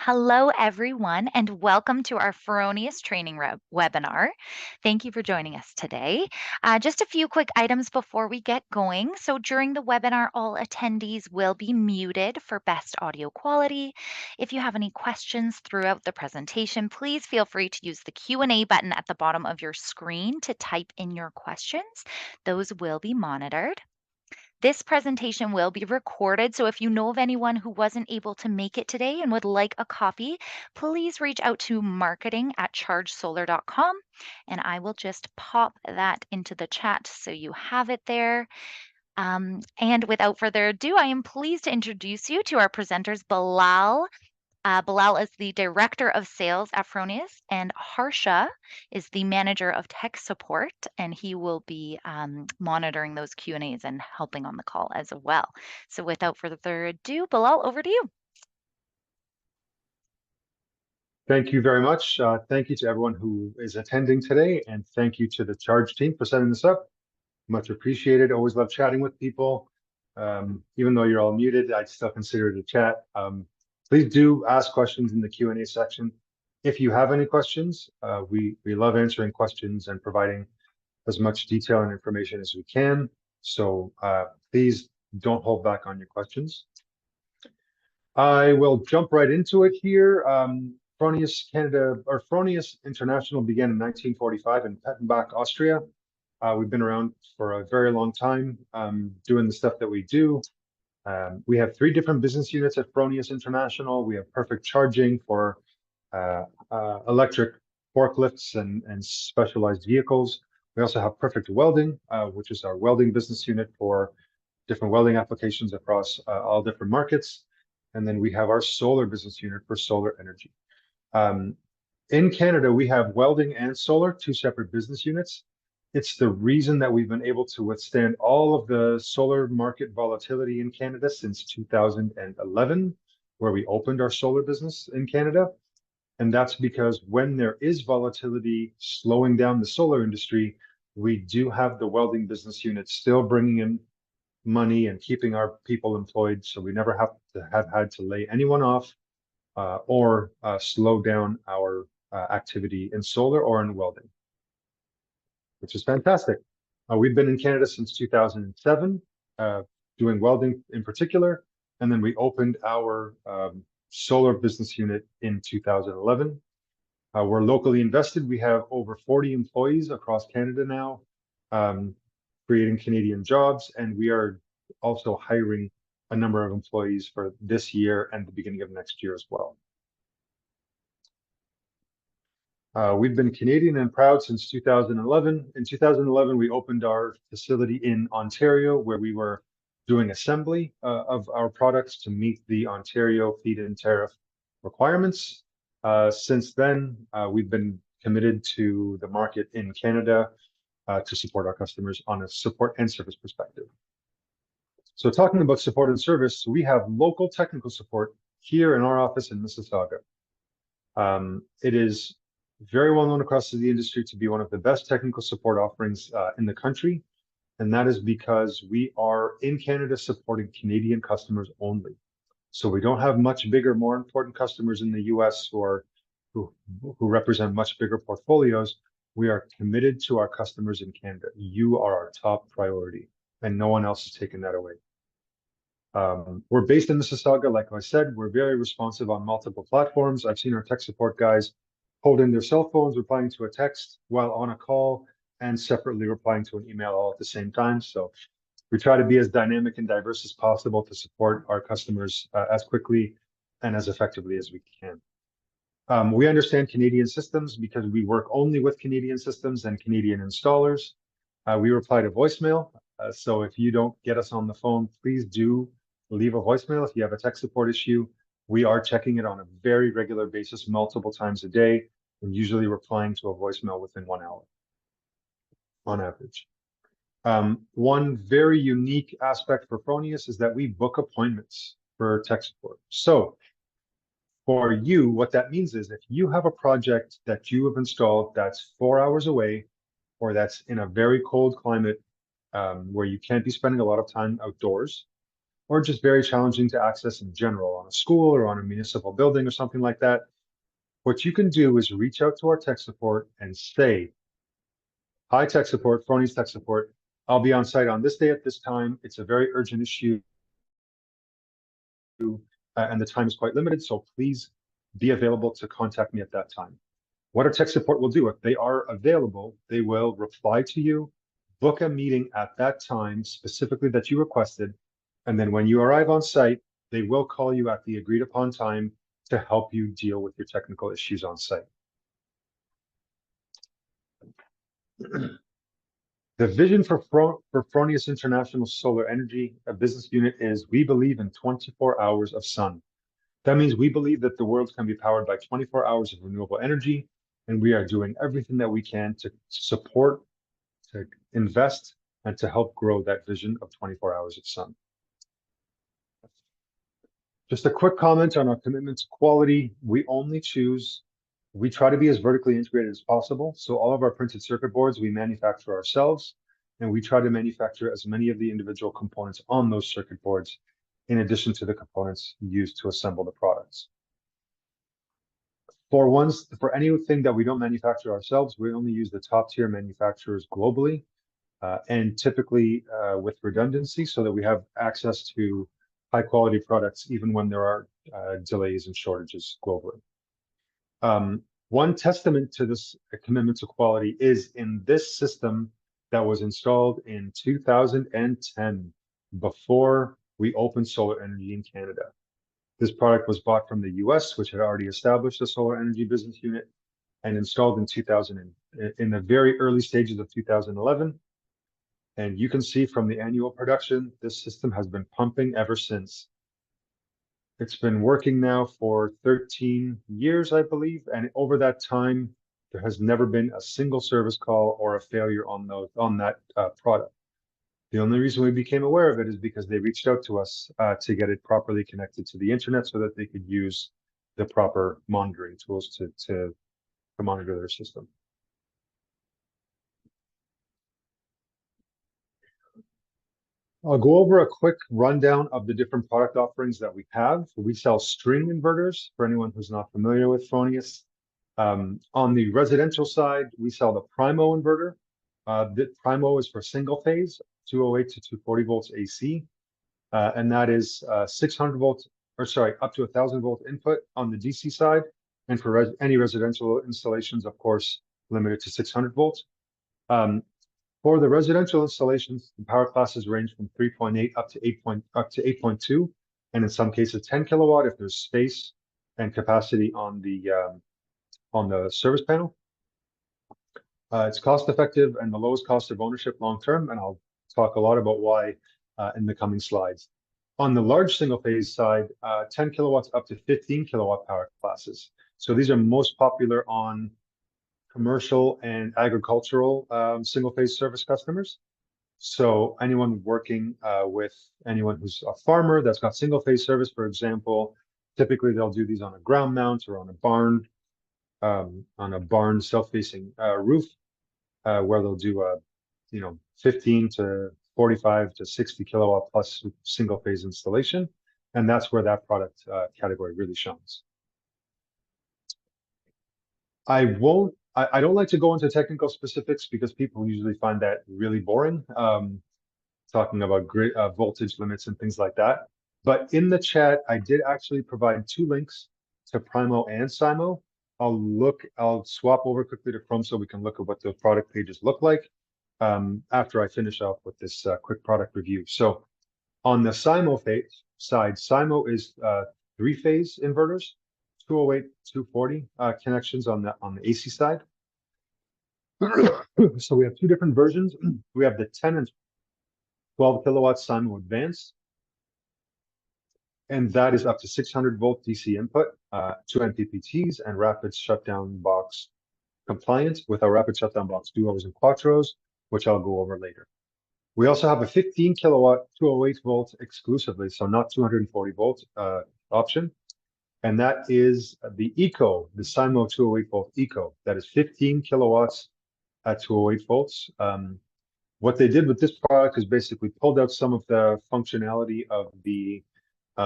Hello, everyone, and welcome to our Fronius training webinar. Thank you for joining us today. Just a few quick items before we get going. So during the webinar, all attendees will be muted for best audio quality. If you have any questions throughout the presentation, please feel free to use the Q&A button at the bottom of your screen to type in your questions. Those will be monitored. This presentation will be recorded, so if you know of anyone who wasn't able to make it today and would like a copy, please reach out to marketing@chargesolar.com, and I will just pop that into the chat so you have it there. And without further ado, I am pleased to introduce you to our presenters, Bilal. Bilal is the Director of Sales at Fronius, and Harsha is the Manager of Tech Support, and he will be monitoring those Q&As and helping on the call as well. So without further ado, Bilal, over to you. Thank you very much. Thank you to everyone who is attending today, and thank you to the Charge team for setting this up. Much appreciated. Always love chatting with people. Even though you're all muted, I still consider it a chat. Please do ask questions in the Q&A section. If you have any questions, we love answering questions and providing as much detail and information as we can. So please don't hold back on your questions. I will jump right into it here. Fronius Canada, or Fronius International began in 1945 in Pettenbach, Austria. We've been around for a very long time doing the stuff that we do. We have 3 different business units at Fronius International. We have perfect charging for electric forklifts and specialized vehicles. We also have perfect welding, which is our welding business unit for different welding applications across all different markets. And then we have our solar business unit for solar energy. In Canada, we have welding and solar, 2 separate business units. It's the reason that we've been able to withstand all of the solar market volatility in Canada since 2011, where we opened our solar business in Canada. And that's because when there is volatility slowing down the solar industry, we do have the welding business unit still bringing in money and keeping our people employed. So we never have had to lay anyone off or slow down our activity in solar or in welding, which is fantastic. We've been in Canada since 2007, doing welding in particular, and then we opened our solar business unit in 2011. We're locally invested. We have over 40 employees across Canada now, creating Canadian jobs, and we are also hiring a number of employees for this year and the beginning of next year as well. We've been Canadian and proud since 2011. In 2011, we opened our facility in Ontario, where we were doing assembly of our products to meet the Ontario feed-in tariff requirements. Since then, we've been committed to the market in Canada to support our customers on a support and service perspective. So talking about support and service, we have local technical support here in our office in Mississauga. It is very well known across the industry to be one of the best technical support offerings in the country. And that is because we are in Canada supporting Canadian customers only. So we don't have much bigger, more important customers in the US who represent much bigger portfolios. We are committed to our customers in Canada. You are our top priority, and no one else is taking that away. We're based in Mississauga, like I said. We're very responsive on multiple platforms. I've seen our tech support guys holding their cell phones, replying to a text while on a call, and separately replying to an email all at the same time. So we try to be as dynamic and diverse as possible to support our customers as quickly and as effectively as we can. We understand Canadian systems because we work only with Canadian systems and Canadian installers. We reply to voicemail. So if you don't get us on the phone, please do leave a voicemail if you have a tech support issue. We are checking it on a very regular basis, multiple times a day, and usually replying to a voicemail within 1 hour on average. One very unique aspect for Fronius is that we book appointments for tech support. So for you, what that means is if you have a project that you have installed that's 4 hours away, or that's in a very cold climate where you can't be spending a lot of time outdoors, or just very challenging to access in general on a school or on a municipal building or something like that, what you can do is reach out to our tech support and say, hi, tech support, Fronius tech support. I'll be on site on this day at this time. It's a very urgent issue, and the time is quite limited, so please be available to contact me at that time. What our tech support will do, if they are available, they will reply to you, book a meeting at that time specifically that you requested, and then when you arrive on site, they will call you at the agreed upon time to help you deal with your technical issues on site. The vision for Fronius International Solar Energy, a business unit, is we believe in 24 hours of sun. That means we believe that the world can be powered by 24 hours of renewable energy, and we are doing everything that we can to support, to invest, and to help grow that vision of 24 hours of sun. Just a quick comment on our commitment to quality. We try to be as vertically integrated as possible. So all of our printed circuit boards, we manufacture ourselves, and we try to manufacture as many of the individual components on those circuit boards, in addition to the components used to assemble the products. For anything that we don't manufacture ourselves, we only use the top tier manufacturers globally, and typically with redundancy, so that we have access to high quality products even when there are delays and shortages globally. One testament to this commitment to quality is in this system that was installed in 2010, before we opened solar energy in Canada. This product was bought from the US, which had already established a solar energy business unit, and installed in in the very early stages of 2011. And you can see from the annual production, this system has been pumping ever since. It's been working now for 13 years, I believe, and over that time, there has never been a single service call or a failure on that product. The only reason we became aware of it is because they reached out to us to get it properly connected to the internet so that they could use the proper monitoring tools to monitor their system. I'll go over a quick rundown of the different product offerings that we have. We sell string inverters for anyone who's not familiar with Fronius. On the residential side, we sell the Primo inverter. The Primo is for single phase, 208 to 240 volts AC. And that is 600 volts, or sorry, up to 1,000 volt input on the DC side. And for any residential installations, of course, limited to 600 volts. For the residential installations, the power classes range from 3.8 up to 8.2, and in some cases 10 kilowatt if there's space and capacity on the service panel. It's cost effective and the lowest cost of ownership long term, and I'll talk a lot about why in the coming slides. On the large single phase side, 10 kilowatts up to 15 kilowatt power classes. So these are most popular on commercial and agricultural single phase service customers. So anyone working with anyone who's a farmer that's got single phase service, for example, typically they'll do these on a ground mount or on a barn self-facing roof, where they'll do a 15 to 45 to 60 kilowatt plus single phase installation, and that's where that product category really shines. I don't like to go into technical specifics because people usually find that really boring, talking about grid voltage limits and things like that. But in the chat, I did actually provide 2 links to Primo and Simo. I'll swap over quickly to Chrome so we can look at what those product pages look like after I finish off with this quick product review. So on the Simo side, Simo is 3-phase inverters, 208, 240 connections on the AC side. So we have 2 different versions. We have the 10 and 12 kilowatt Simo Advanced, and that is up to 600 volt DC input, 2 MPPTs, and rapid shutdown box compliant with our rapid shutdown box duos and quattros, which I'll go over later. We also have a 15 kilowatt 208 volt exclusively, so not 240 volt option. And that is the Eco, the Simo 208 volt Eco. That is 15 kilowatts at 208 volts. What they did with this product is basically pulled out some of the functionality of the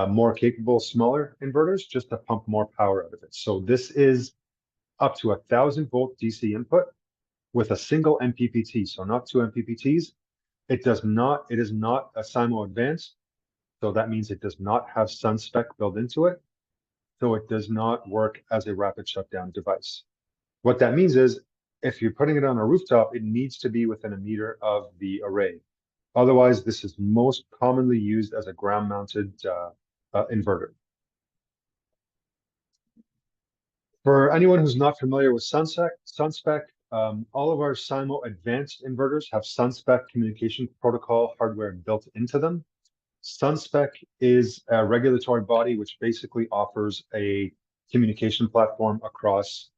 more capable, smaller inverters just to pump more power out of it. So this is up to 1,000-volt DC input with a single MPPT, so not two MPPTs. It is not a SIMO advanced, so that means it does not have sun spec built into it. So it does not work as a rapid shutdown device. What that means is if you're putting it on a rooftop, it needs to be within a meter of the array. Otherwise, this is most commonly used as a ground mounted inverter. For anyone who's not familiar with SunSpec, all of our SIMO advanced inverters have SunSpec communication protocol hardware built into them. SunSpec is a regulatory body which basically offers a communication platform across,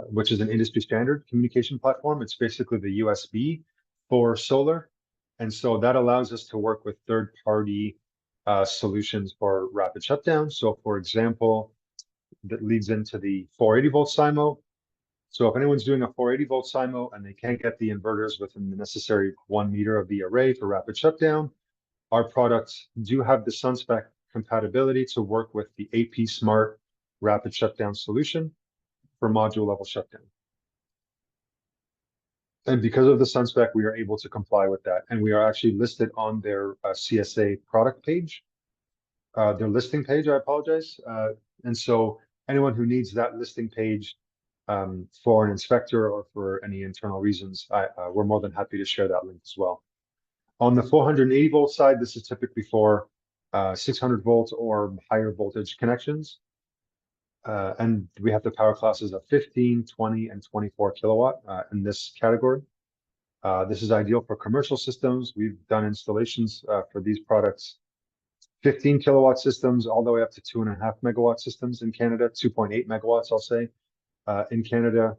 which is an industry standard communication platform. It's basically the USB for solar. And so that allows us to work with third-party solutions for rapid shutdown. So for example, that leads into the 480-volt SIMO. So if anyone's doing a 480-volt SIMO and they can't get the inverters within the necessary 1 meter of the array for rapid shutdown, our products do have the SunSpec compatibility to work with the AP Smart rapid shutdown solution for module level shutdown. And because of the SunSpec, we are able to comply with that. And we are actually listed on their CSA product page, their listing page, I apologize. And so anyone who needs that listing page for an inspector or for any internal reasons, we're more than happy to share that link as well. On the 480-volt side, this is typically for 600-volt or higher voltage connections. And we have the power classes of 15, 20, and 24 kilowatt in this category. This is ideal for commercial systems. We've done installations for these products, 15 kilowatt systems all the way up to 2.5 megawatt systems in Canada, 2.8 megawatts, I'll say, in Canada.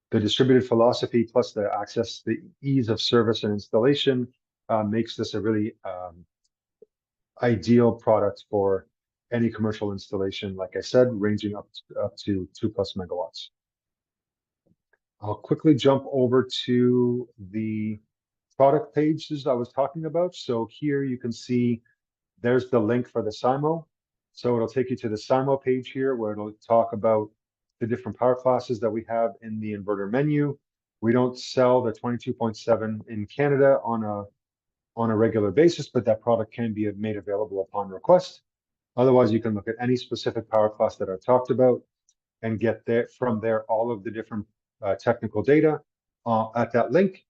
The distributed philosophy plus the access, the ease of service and installation makes this a really ideal product for any commercial installation, like I said, ranging up to 2+ megawatts. I'll quickly jump over to the product pages I was talking about. So here you can see there's the link for the SIMO. So it'll take you to the SIMO page here where it'll talk about the different power classes that we have in the inverter menu. We don't sell the 22.7 in Canada on a regular basis, but that product can be made available upon request. Otherwise, you can look at any specific power class that I've talked about and get there from there all of the different technical data at that link,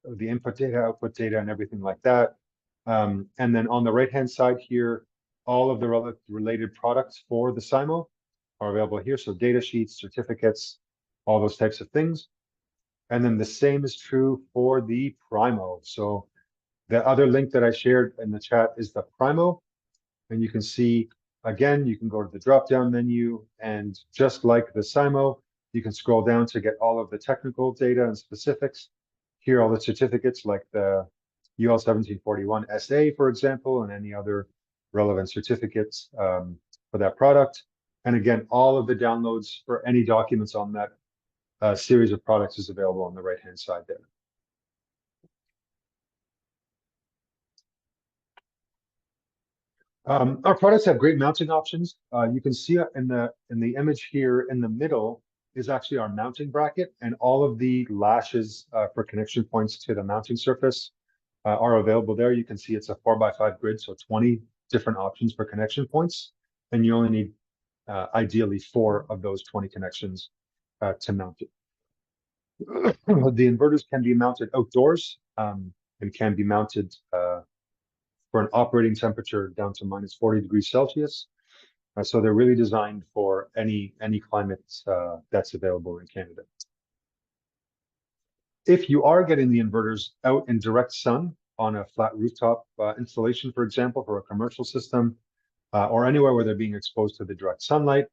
the input data, output data, and everything like that. And then on the right-hand side here, all of the related products for the SIMO are available here. So data sheets, certificates, all those types of things. And then the same is true for the Primo. So the other link that I shared in the chat is the Primo. And you can see, again, you can go to the drop-down menu, and just like the SIMO, you can scroll down to get all of the technical data and specifics. Here are all the certificates like the UL 1741 SA, for example, and any other relevant certificates for that product. And again, all of the downloads for any documents on that series of products is available on the right-hand side there. Our products have great mounting options. You can see in the image here in the middle is actually our mounting bracket, and all of the lashes for connection points to the mounting surface are available there. You can see it's a 4x5 grid, so 20 different options for connection points, and you only need ideally 4 of those 20 connections to mount it. The inverters can be mounted outdoors and can be mounted for an operating temperature down to minus 40 degrees Celsius. So they're really designed for any climate that's available in Canada. If you are getting the inverters out in direct sun on a flat rooftop installation, for example, for a commercial system, or anywhere where they're being exposed to the direct sunlight,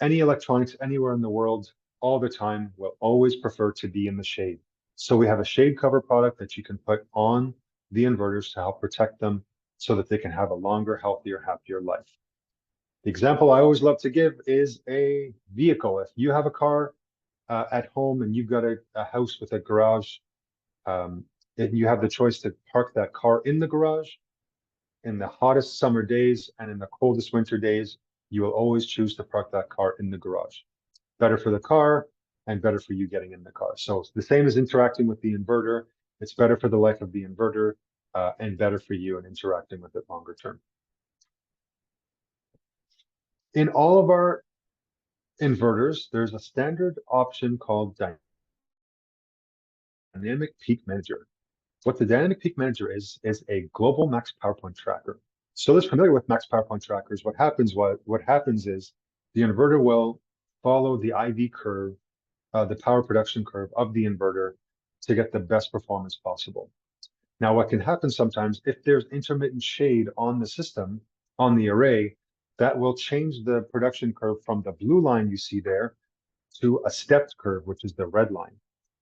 any electronics anywhere in the world, all the time, will always prefer to be in the shade. So we have a shade cover product that you can put on the inverters to help protect them so that they can have a longer, healthier, happier life. The example I always love to give is a vehicle. If you have a car at home and you've got a house with a garage, and you have the choice to park that car in the garage in the hottest summer days and in the coldest winter days, you will always choose to park that car in the garage. Better for the car and better for you getting in the car. So it's the same as interacting with the inverter. It's better for the life of the inverter and better for you in interacting with it longer term. In all of our inverters, there's a standard option called Dynamic Peak Manager. What the Dynamic Peak Manager is a global max power point tracker. So those familiar with max power point trackers, what happens is the inverter will follow the IV curve, the power production curve of the inverter to get the best performance possible. Now, what can happen sometimes if there's intermittent shade on the system, on the array, that will change the production curve from the blue line you see there to a stepped curve, which is the red line.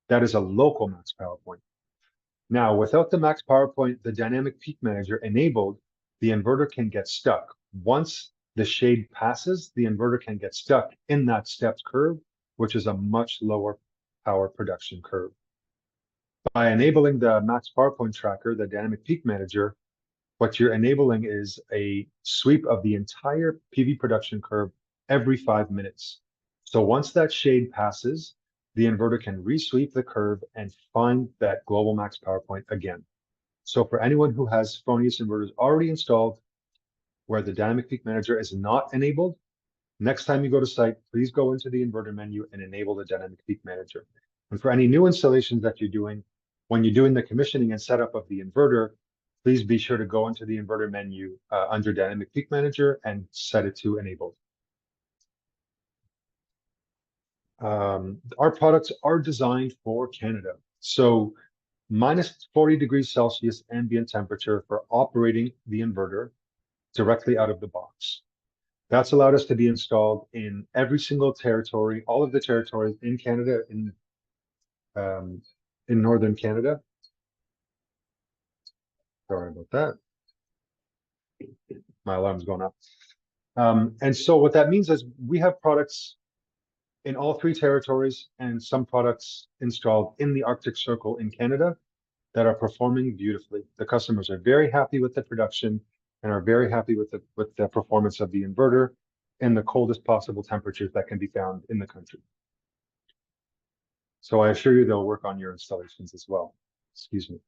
That is a local max power point. Now, without the max power point, the dynamic peak manager enabled, the inverter can get stuck. Once the shade passes, the inverter can get stuck in that stepped curve, which is a much lower power production curve. By enabling the max power point tracker, the dynamic peak manager, what you're enabling is a sweep of the entire PV production curve every 5 minutes. So once that shade passes, the inverter can resweep the curve and find that global max power point again. So for anyone who has Fronius inverters already installed where the dynamic peak manager is not enabled, next time you go to site, please go into the inverter menu and enable the dynamic peak manager. And for any new installations that you're doing, when you're doing the commissioning and setup of the inverter, please be sure to go into the inverter menu under dynamic peak manager and set it to enabled. Our products are designed for Canada. So minus 40 degrees Celsius ambient temperature for operating the inverter directly out of the box. That's allowed us to be installed in every single territory, all of the territories in Canada, in northern Canada. Sorry about that. My alarm's going off. And so what that means is we have products in all 3 territories and some products installed in the Arctic Circle in Canada that are performing beautifully. The customers are very happy with the production and are very happy with the performance of the inverter in the coldest possible temperatures that can be found in the country. So I assure you they'll work on your installations as well. Excuse me.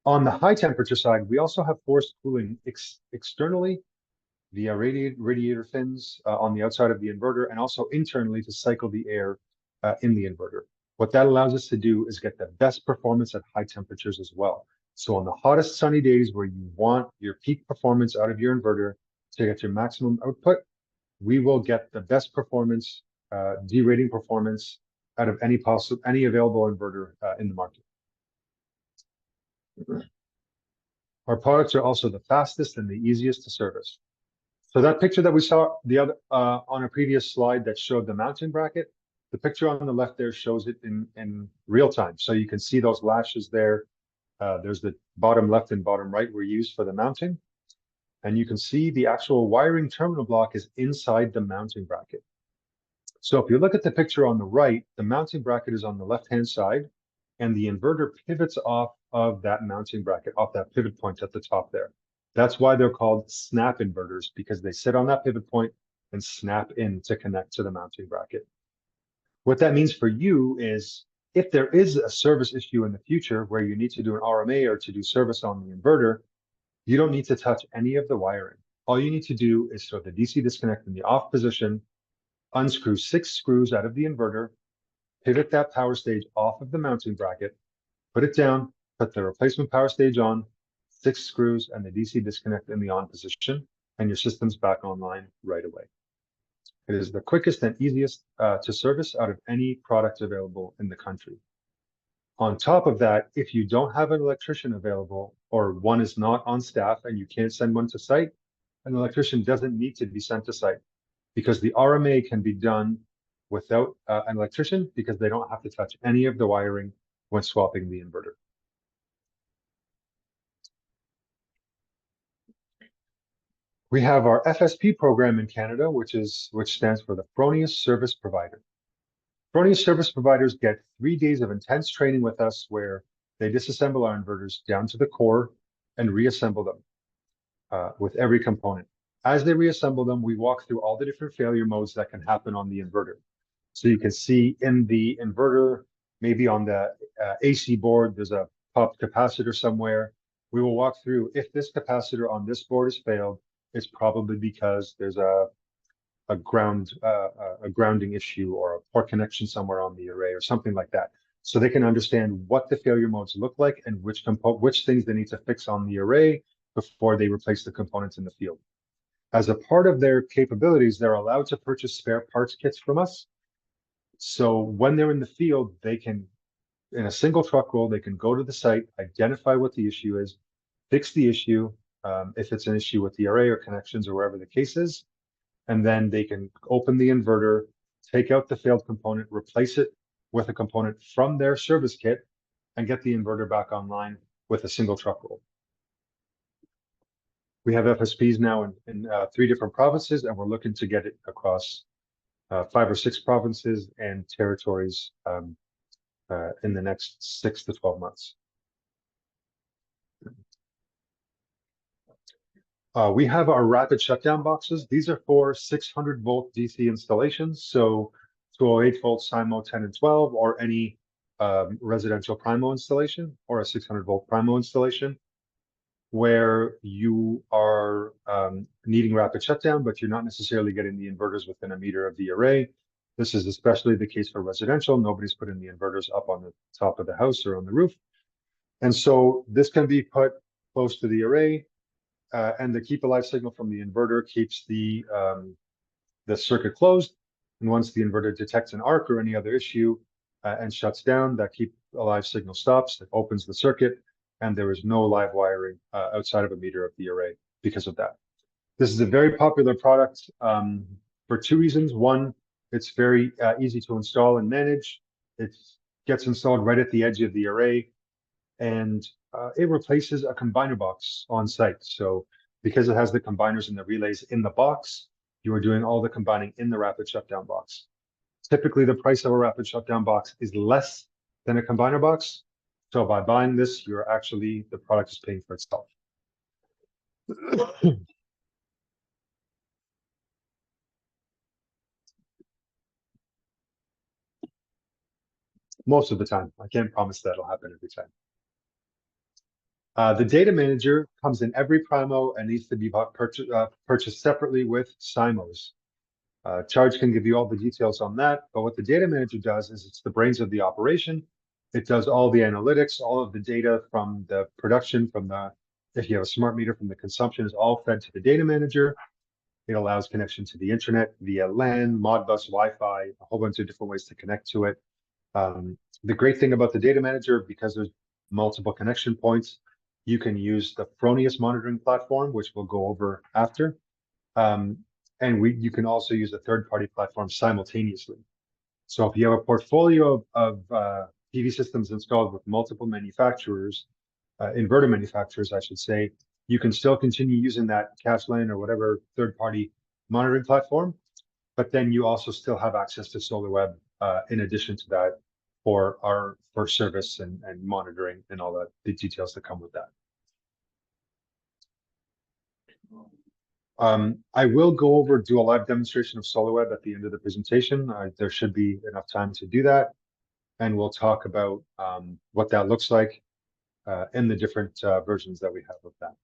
On the high temperature side, we also have forced cooling externally via radiator fins on the outside of the inverter and also internally to cycle the air in the inverter. What that allows us to do is get the best performance at high temperatures as well. So on the hottest sunny days where you want your peak performance out of your inverter to get your maximum output, we will get the best performance, derating performance out of any available inverter in the market. Our products are also the fastest and the easiest to service. So that picture that we saw on a previous slide that showed the mounting bracket, the picture on the left there shows it in real time. So you can see those lashes there. There's the bottom left and bottom right were used for the mounting. And you can see the actual wiring terminal block is inside the mounting bracket. So if you look at the picture on the right, the mounting bracket is on the left-hand side, and the inverter pivots off of that mounting bracket, off that pivot point at the top there. That's why they're called snap inverters, because they sit on that pivot point and snap in to connect to the mounting bracket. What that means for you is if there is a service issue in the future where you need to do an RMA or to do service on the inverter, you don't need to touch any of the wiring. All you need to do is throw the DC disconnect in the off position, unscrew 6 screws out of the inverter, pivot that power stage off of the mounting bracket, put it down, put the replacement power stage on, 6 screws and the DC disconnect in the on position, and your system's back online right away. It is the quickest and easiest to service out of any product available in the country. On top of that, if you don't have an electrician available or one is not on staff and you can't send one to site, an electrician doesn't need to be sent to site because the RMA can be done without an electrician because they don't have to touch any of the wiring when swapping the inverter. We have our FSP program in Canada, which stands for the Fronius Service Provider. Fronius service providers get 3 days of intense training with us where they disassemble our inverters down to the core and reassemble them with every component. As they reassemble them, we walk through all the different failure modes that can happen on the inverter. So you can see in the inverter, maybe on the AC board, there's a popped capacitor somewhere. We will walk through if this capacitor on this board has failed, it's probably because there's a grounding issue or a poor connection somewhere on the array or something like that. So they can understand what the failure modes look like and which things they need to fix on the array before they replace the components in the field. As a part of their capabilities, they're allowed to purchase spare parts kits from us. So when they're in the field, they can, in a single truck roll, they can go to the site, identify what the issue is, fix the issue, if it's an issue with the array or connections or wherever the case is, and then they can open the inverter, take out the failed component, replace it with a component from their service kit, and get the inverter back online with a single truck roll. We have FSPs now in 3 different provinces, and we're looking to get it across 5 or 6 provinces and territories in the next 6 to 12 months. We have our rapid shutdown boxes. These are for 600 volt DC installations. So 208 volt SIMO 10 and 12, or any residential Primo installation or a 600 volt Primo installation, where you are needing rapid shutdown, but you're not necessarily getting the inverters within a meter of the array. This is especially the case for residential. Nobody's putting the inverters up on the top of the house or on the roof. And so this can be put close to the array, and the keep alive signal from the inverter keeps the circuit closed. And once the inverter detects an arc or any other issue and shuts down, that keep alive signal stops, it opens the circuit, and there is no live wiring outside of a meter of the array because of that. This is a very popular product for 2 reasons. One, it's very easy to install and manage. It gets installed right at the edge of the array, and it replaces a combiner box on site. So because it has the combiners and the relays in the box, you are doing all the combining in the rapid shutdown box. Typically, the price of a rapid shutdown box is less than a combiner box. So by buying this, you're actually, the product is paying for itself. Most of the time. I can't promise that'll happen every time. The data manager comes in every Primo and needs to be purchased separately with SIMOs. Charge can give you all the details on that, but what the data manager does is it's the brains of the operation. It does all the analytics, all of the data from the production, if you have a smart meter, from the consumption is all fed to the data manager. It allows connection to the internet via LAN, Modbus, Wi-Fi, a whole bunch of different ways to connect to it. The great thing about the data manager, because there's multiple connection points, you can use the Fronius monitoring platform, which we'll go over after. And you can also use a third-party platform simultaneously. So if you have a portfolio of PV systems installed with multiple manufacturers, inverter manufacturers, I should say, you can still continue using that CashLane or whatever third-party monitoring platform, but then you also still have access to SolarWeb in addition to that for service and monitoring and all the details that come with that. I will do a live demonstration of SolarWeb at the end of the presentation. There should be enough time to do that. And we'll talk about what that looks like in the different versions that we have of that.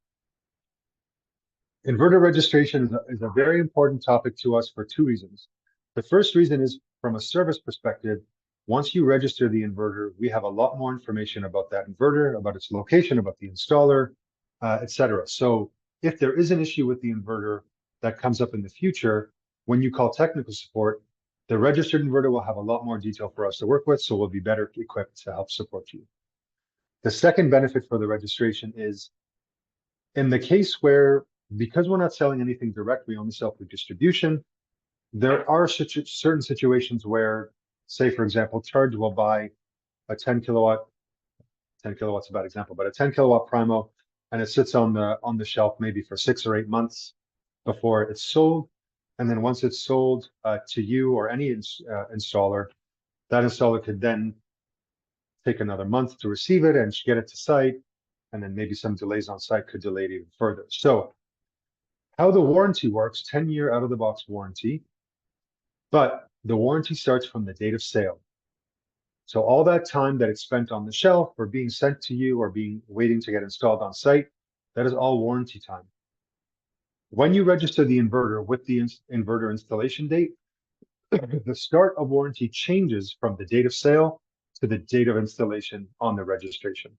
Inverter registration is a very important topic to us for 2 reasons. The first reason is from a service perspective. Once you register the inverter, we have a lot more information about that inverter, about its location, about the installer, etc. So if there is an issue with the inverter that comes up in the future, when you call technical support, the registered inverter will have a lot more detail for us to work with, so we'll be better equipped to help support you. The second benefit for the registration is in the case where, because we're not selling anything direct, we only sell through distribution, there are certain situations where, say, for example, Charge will buy a 10 kilowatt 10 kilowatts is a bad example, but a 10 kilowatt Primo, and it sits on the shelf maybe for 6 or 8 months before it's sold. And then once it's sold to you or any installer, That installer could then take another month to receive it and get it to site, and then maybe some delays on site could delay it even further. So how the warranty works, 10-year out of the box warranty, but the warranty starts from the date of sale. So all that time that it's spent on the shelf or being sent to you or waiting to get installed on site, that is all warranty time. When you register the inverter with the inverter installation date, the start of warranty changes from the date of sale to the date of installation on the registration.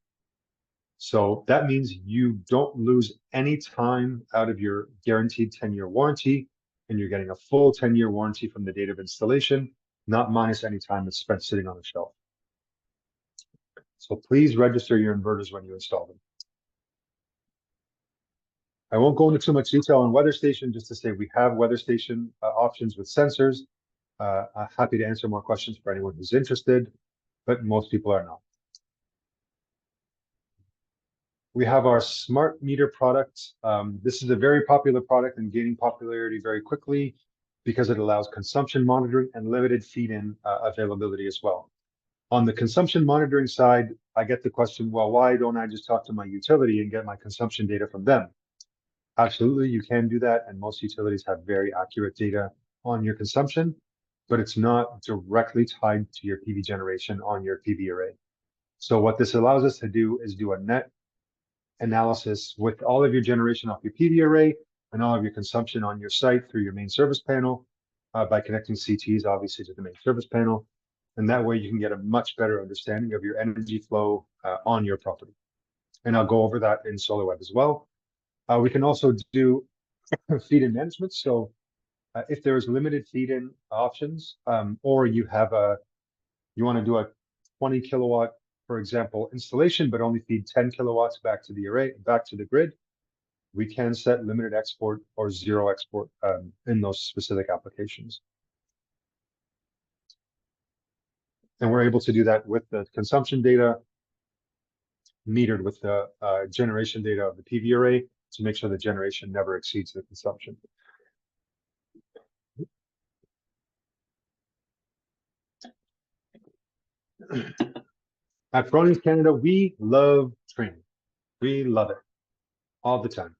So that means you don't lose any time out of your guaranteed 10-year warranty, and you're getting a full 10-year warranty from the date of installation, not minus any time that's spent sitting on the shelf. So please register your inverters when you install them. I won't go into too much detail on weather station, just to say we have weather station options with sensors. I'm happy to answer more questions for anyone who's interested, but most people are not. We have our smart meter product. This is a very popular product and gaining popularity very quickly because it allows consumption monitoring and limited feed-in availability as well. On the consumption monitoring side, I get the question, well, why don't I just talk to my utility and get my consumption data from them? Absolutely, you can do that, and most utilities have very accurate data on your consumption, but it's not directly tied to your PV generation on your PV array. So what this allows us to do is do a net analysis with all of your generation off your PV array and all of your consumption on your site through your main service panel by connecting CTs, obviously, to the main service panel. And that way you can get a much better understanding of your energy flow on your property. And I'll go over that in SolarWeb as well. We can also do feed-in management. So if there's limited feed-in options, or you want to do a 20 kilowatt, for example, installation, but only feed 10 kilowatts back to the array, back to the grid, we can set limited export or zero export in those specific applications. And we're able to do that with the consumption data metered with the generation data of the PV array to make sure the generation never exceeds the consumption. At Fronius Canada, we love training. We love it all the time.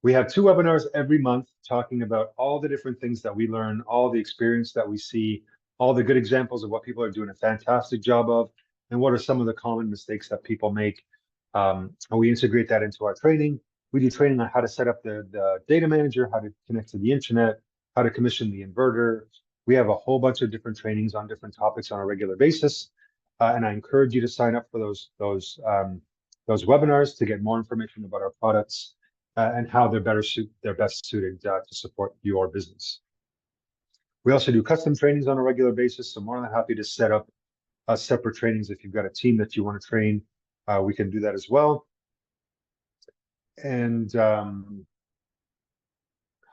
We have 2 webinars every month talking about all the different things that we learn, all the experience that we see, all the good examples of what people are doing a fantastic job of, and what are some of the common mistakes that people make. And we integrate that into our training. We do training on how to set up the data manager, how to connect to the internet, how to commission the inverter. We have a whole bunch of different trainings on different topics on a regular basis. And I encourage you to sign up for those webinars to get more information about our products and how they're best suited to support your business. We also do custom trainings on a regular basis, so more than happy to set up separate trainings if you've got a team that you want to train. We can do that as well. And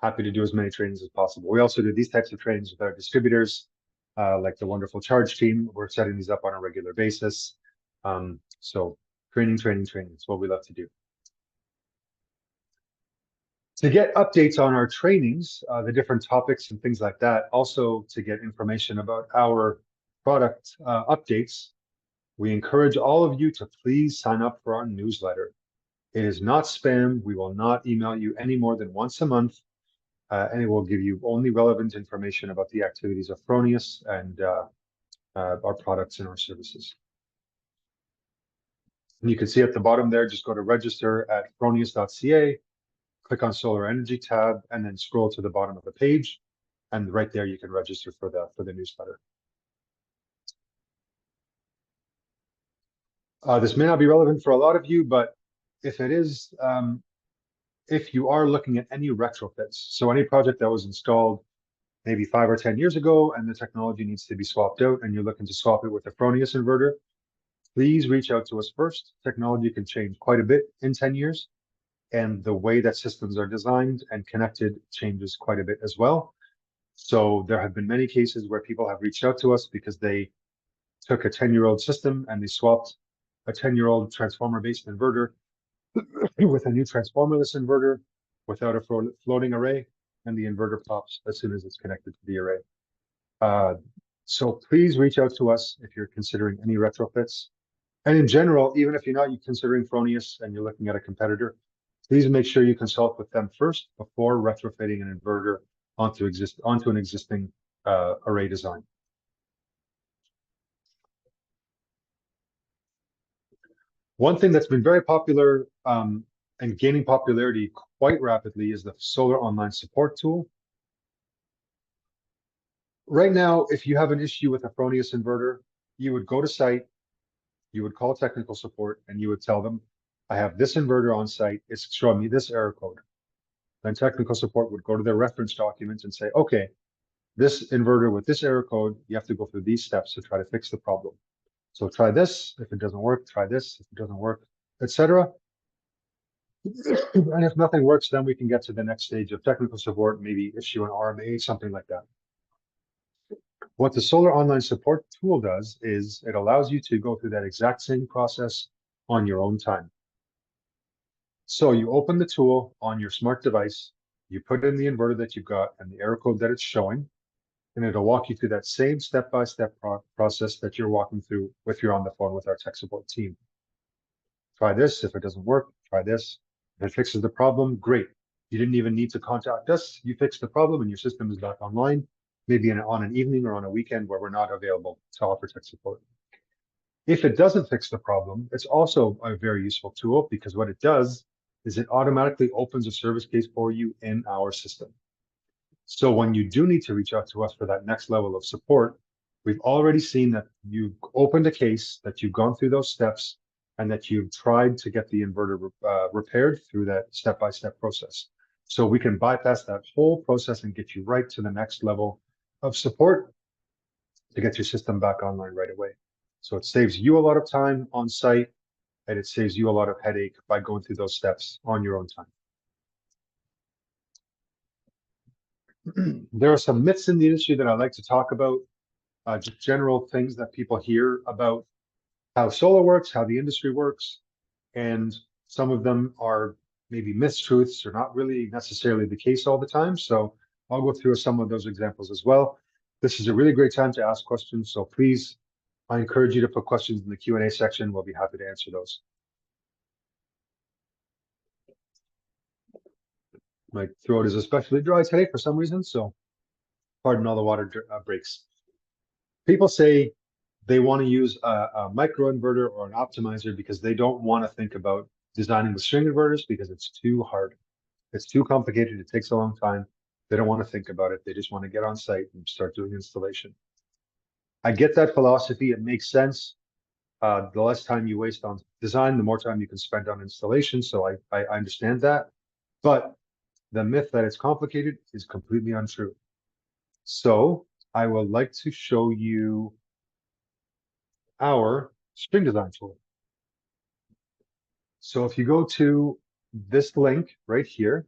happy to do as many trainings as possible. We also do these types of trainings with our distributors, like the wonderful Charge team. We're setting these up on a regular basis. So training is what we love to do. To get updates on our trainings, the different topics and things like that, also to get information about our product updates, we encourage all of you to please sign up for our newsletter. It is not spam. We will not email you any more than once a month, and it will give you only relevant information about the activities of Fronius and our products and our services. And you can see at the bottom there, just go to register at fronius.ca, click on Solar Energy tab, and then scroll to the bottom of the page. And right there, you can register for the newsletter. This may not be relevant for a lot of you, but if it is, if you are looking at any retrofits, so any project that was installed maybe 5 or 10 years ago and the technology needs to be swapped out and you're looking to swap it with a Fronius inverter, please reach out to us first. Technology can change quite a bit in 10 years. And the way that systems are designed and connected changes quite a bit as well. So there have been many cases where people have reached out to us because they took a 10-year-old system and they swapped a 10-year-old transformer-based inverter with a new transformerless inverter without a floating array, and the inverter pops as soon as it's connected to the array. So please reach out to us if you're considering any retrofits. And in general, even if you're not considering Fronius and you're looking at a competitor, please make sure you consult with them first before retrofitting an inverter onto an existing array design. One thing that's been very popular and gaining popularity quite rapidly is the Solar Online Support tool. Right now, if you have an issue with a Fronius inverter, you would go to site, you would call technical support, and you would tell them, I have this inverter on site, it's showing me this error code. Then technical support would go to their reference documents and say, okay, this inverter with this error code, you have to go through these steps to try to fix the problem. So try this, if it doesn't work, try this, if it doesn't work, etc. And if nothing works, then we can get to the next stage of technical support, maybe issue an RMA, something like that. What the Solar Online Support tool does is it allows you to go through that exact same process on your own time. So you open the tool on your smart device, you put in the inverter that you've got and the error code that it's showing, and it'll walk you through that same step-by-step process that you're walking through if you're on the phone with our tech support team. Try this. If it doesn't work, try this. If it fixes the problem, great. You didn't even need to contact us. You fixed the problem and your system is back online, maybe on an evening or on a weekend where we're not available to offer tech support. If it doesn't fix the problem, it's also a very useful tool because what it does is it automatically opens a service case for you in our system. So when you do need to reach out to us for that next level of support, we've already seen that you've opened a case, that you've gone through those steps, and that you've tried to get the inverter repaired through that step-by-step process. So we can bypass that whole process and get you right to the next level of support to get your system back online right away. So it saves you a lot of time on site, and it saves you a lot of headache by going through those steps on your own time. There are some myths in the industry that I like to talk about, just general things that people hear about how solar works, how the industry works, and some of them are maybe mistruths or not really necessarily the case all the time. So I'll go through some of those examples as well. This is a really great time to ask questions, so please, I encourage you to put questions in the Q&A section. We'll be happy to answer those. My throat is especially dry today for some reason, so pardon all the water breaks. People say they want to use a microinverter or an optimizer because they don't want to think about designing the string inverters because it's too hard. It's too complicated. It takes a long time. They don't want to think about it. They just want to get on site and start doing installation. I get that philosophy. It makes sense. The less time you waste on design, the more time you can spend on installation. So I understand that. But the myth that it's complicated is completely untrue. So I would like to show you our string design tool. So if you go to this link right here,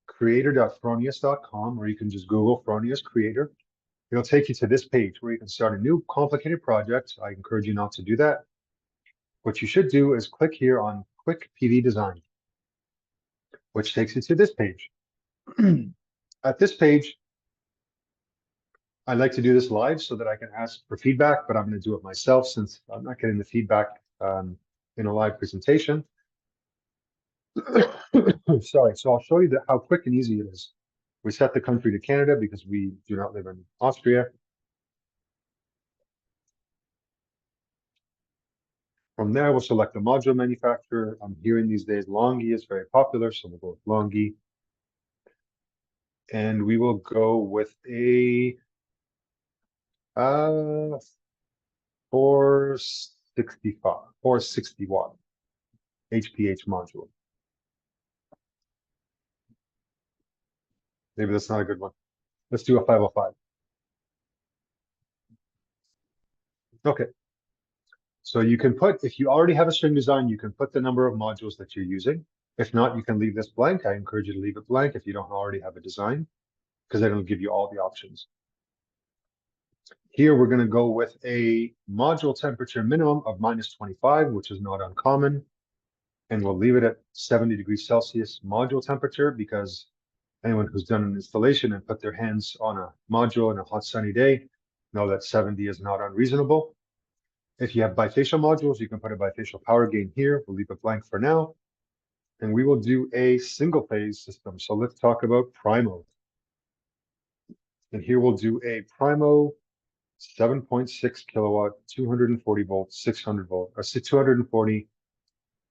creator.fronius.com, or you can just Google Fronius Creator, it'll take you to this page where you can start a new complicated project. I encourage you not to do that. What you should do is click here on Quick PV Design, which takes you to this page. At this page, I like to do this live so that I can ask for feedback, but I'm going to do it myself since I'm not getting the feedback in a live presentation. Sorry, so I'll show you how quick and easy it is. We set the country to Canada because we do not live in Austria. From there, we'll select the module manufacturer. I'm hearing these days Longi is very popular, so we'll go with Longi. And we will go with a 460 watt HPH module. Maybe that's not a good one. Let's do a 505. Okay. So you can put, if you already have a string design, you can put the number of modules that you're using. If not, you can leave this blank. I encourage you to leave it blank if you don't already have a design, because then it'll give you all the options. Here, we're going to go with a module temperature minimum of -25, which is not uncommon. And we'll leave it at 70 degrees Celsius module temperature because anyone who's done an installation and put their hands on a module on a hot sunny day know that 70 is not unreasonable. If you have bifacial modules, you can put a bifacial power gain here. We'll leave it blank for now. And we will do a single phase system. So let's talk about Primo. And here we'll do a Primo 7.6 kilowatt, 240 volt, 600 volt, or 240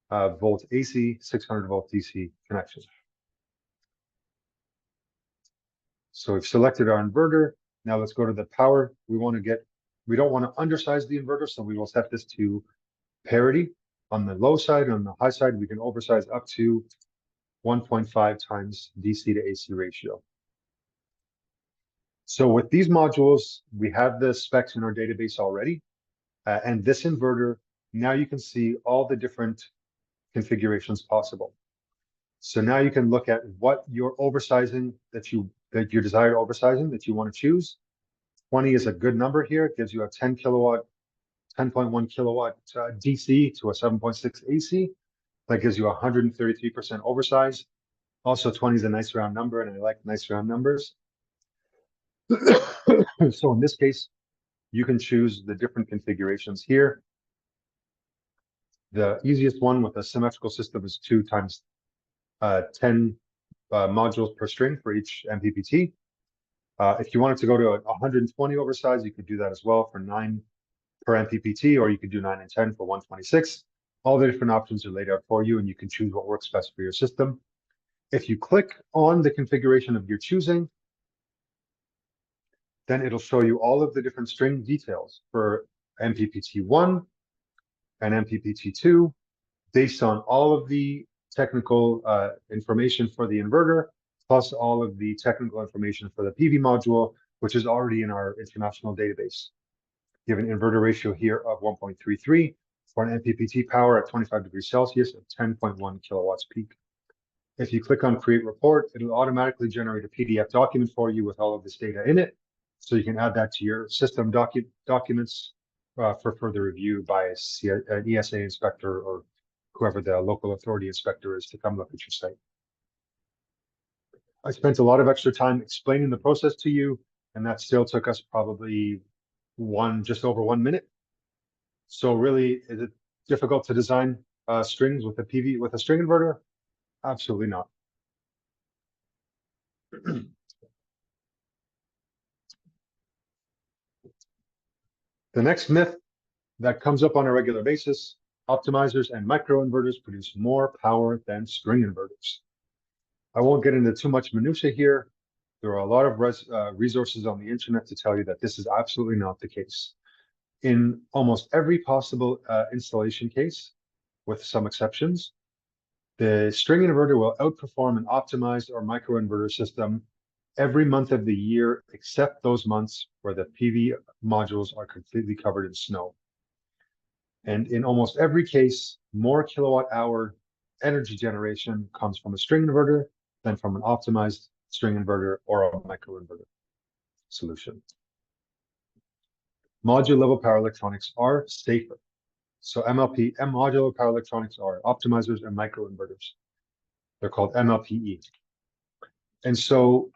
volt AC, 600 volt DC connection. So we've selected our inverter. Now let's go to the power. We don't want to undersize the inverter, so we will set this to parity. On the low side, on the high side, we can oversize up to 1.5 times DC to AC ratio. So with these modules, we have the specs in our database already. And this inverter, now you can see all the different configurations possible. So now you can look at what your oversizing that your desired oversizing that you want to choose. 20 is a good number here. It gives you a 10 kilowatt, 10.1 kilowatt DC to a 7.6 AC. That gives you 133% oversize. Also, 20 is a nice round number, and I like nice round numbers. So in this case, you can choose the different configurations here. The easiest one with a symmetrical system is 2 times 10 modules per string for each MPPT. If you wanted to go to 120 oversize, you could do that as well for 9 per MPPT, or you could do 9 and 10 for 126. All the different options are laid out for you, and you can choose what works best for your system. If you click on the configuration of your choosing, then it'll show you all of the different string details for MPPT1 and MPPT2 based on all of the technical information for the inverter, plus all of the technical information for the PV module, which is already in our international database. You have an inverter ratio here of 1.33 for an MPPT power at 25 degrees Celsius of 10.1 kilowatts peak. If you click on Create Report, it'll automatically generate a PDF document for you with all of this data in it. So you can add that to your system documents for further review by an ESA inspector or whoever the local authority inspector is to come look at your site. I spent a lot of extra time explaining the process to you, and that still took us probably just over 1 minute. So really, is it difficult to design strings with a string inverter? Absolutely not. The next myth that comes up on a regular basis, optimizers and microinverters produce more power than string inverters. I won't get into too much minutia here. There are a lot of resources on the internet to tell you that this is absolutely not the case. In almost every possible installation case, with some exceptions, the string inverter will outperform an optimized or microinverter system every month of the year, except those months where the PV modules are completely covered in snow. And in almost every case, more kilowatt hour energy generation comes from a string inverter than from an optimized string inverter or a microinverter solution. Module level power electronics are safer. So modular power electronics are optimizers and microinverters. They're called MLPE. And so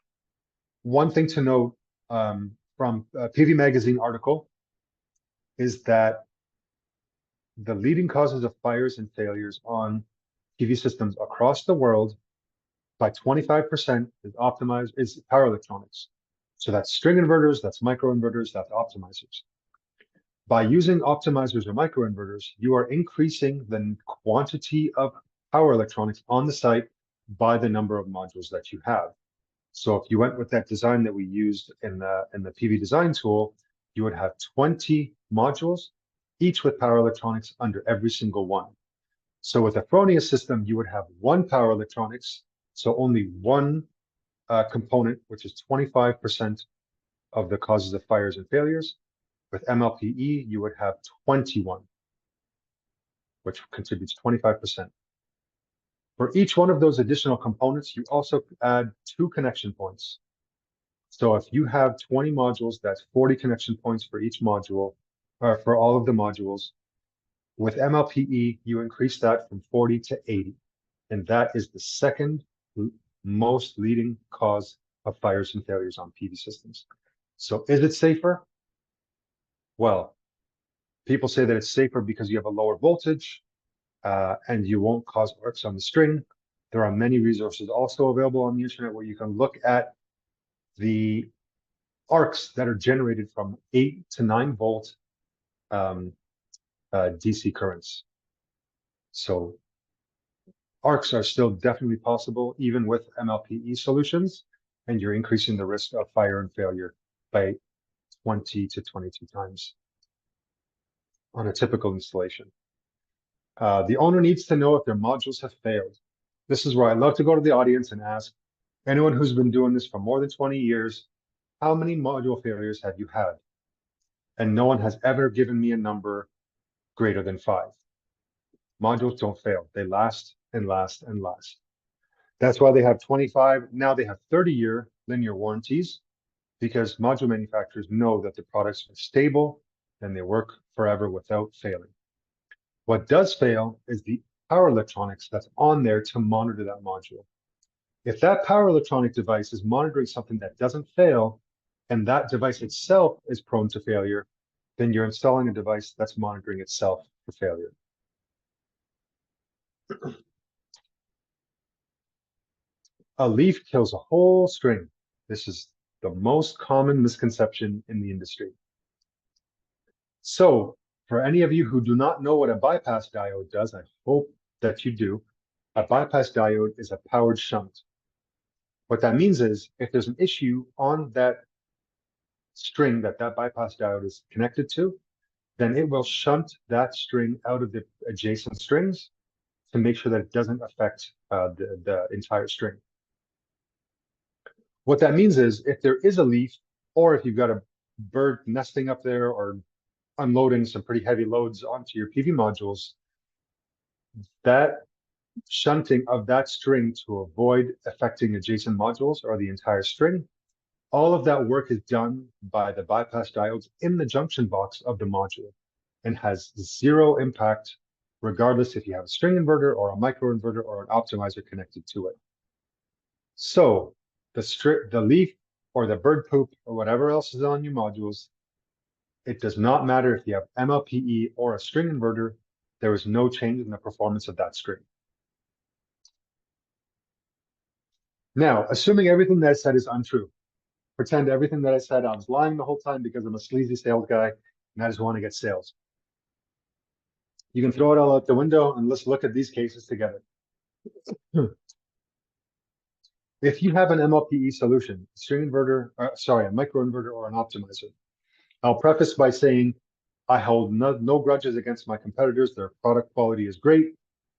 one thing to note from a PV Magazine article is that the leading causes of fires and failures on PV systems across the world by 25% is power electronics. So that's string inverters, that's microinverters, that's optimizers. By using optimizers or microinverters, you are increasing the quantity of power electronics on the site by the number of modules that you have. So if you went with that design that we used in the PV design tool, you would have 20 modules, each with power electronics under every single one. So with a Fronius system, you would have one power electronics, so only one component, which is 25% of the causes of fires and failures. With MLPE, you would have 21, which contributes 25%. For each one of those additional components, you also add 2 connection points. So if you have 20 modules, that's 40 connection points for each module, or for all of the modules. With MLPE, you increase that from 40 to 80. And that is the second most leading cause of fires and failures on PV systems. So is it safer? Well, people say that it's safer because you have a lower voltage and you won't cause arcs on the string. There are many resources also available on the internet where you can look at the arcs that are generated from 8 to 9 volt DC currents. So arcs are still definitely possible even with MLPE solutions, and you're increasing the risk of fire and failure by 20 to 22 times on a typical installation. The owner needs to know if their modules have failed. This is where I love to go to the audience and ask anyone who's been doing this for more than 20 years, how many module failures have you had? And no one has ever given me a number greater than 5. Modules don't fail. They last and last and last. That's why they have 25, now they have 30-year linear warranties, because module manufacturers know that the products are stable and they work forever without failing. What does fail is the power electronics that's on there to monitor that module. If that power electronic device is monitoring something that doesn't fail, and that device itself is prone to failure, then you're installing a device that's monitoring itself for failure. A leaf kills a whole string. This is the most common misconception in the industry. So for any of you who do not know what a bypass diode does, I hope that you do. A bypass diode is a powered shunt. What that means is if there's an issue on that string that bypass diode is connected to, then it will shunt that string out of the adjacent strings to make sure that it doesn't affect the entire string. What that means is if there is a leaf, or if you've got a bird nesting up there or unloading some pretty heavy loads onto your PV modules, that shunting of that string to avoid affecting adjacent modules or the entire string, all of that work is done by the bypass diodes in the junction box of the module and has zero impact, regardless if you have a string inverter or a microinverter or an optimizer connected to it. So the leaf or the bird poop or whatever else is on your modules, it does not matter if you have MLPE or a string inverter, there is no change in the performance of that string. Now, assuming everything that I said is untrue, pretend everything that I said I was lying the whole time because I'm a sleazy sales guy and I just want to get sales. You can throw it all out the window and let's look at these cases together. If you have an MLPE solution, string inverter, a microinverter or an optimizer, I'll preface by saying I hold no grudges against my competitors. Their product quality is great.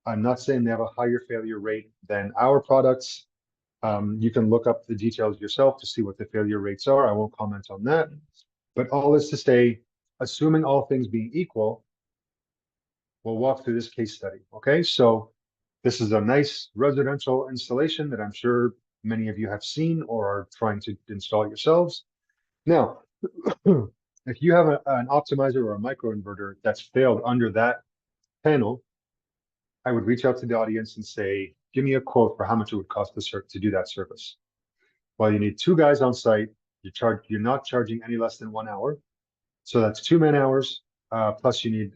I'm not saying they have a higher failure rate than our products. You can look up the details yourself to see what the failure rates are. I won't comment on that. But all is to say, assuming all things being equal, we'll walk through this case study. Okay, so this is a nice residential installation that I'm sure many of you have seen or are trying to install yourselves. Now, if you have an optimizer or a microinverter that's failed under that panel, I would reach out to the audience and say, give me a quote for how much it would cost to do that service. Well, you need 2 guys on site. You're not charging any less than 1 hour. So that's 2 man hours. Plus you need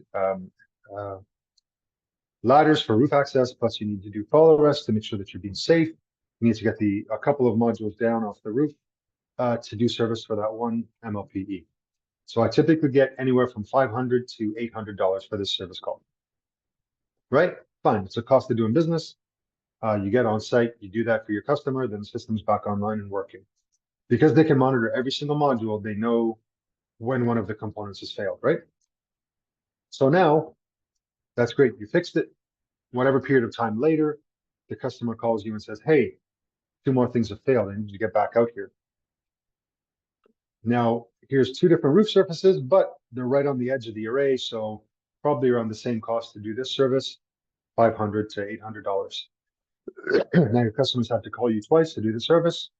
ladders for roof access. Plus you need to do fall arrest to make sure that you're being safe. You need to get a couple of modules down off the roof to do service for that one MLPE. So I typically get anywhere from $500 to $800 for this service call. Right? Fine. It's a cost of doing business. You get on site, you do that for your customer, then the system's back online and working. Because they can monitor every single module, they know when one of the components has failed, right? So now, that's great. You fixed it. Whatever period of time later, the customer calls you and says, hey, 2 more things have failed. I need you to get back out here. Now, here's 2 different roof surfaces, but they're right on the edge of the array, so probably around the same cost to do this service, $500 to $800. Now your customers have to call you twice to do the service,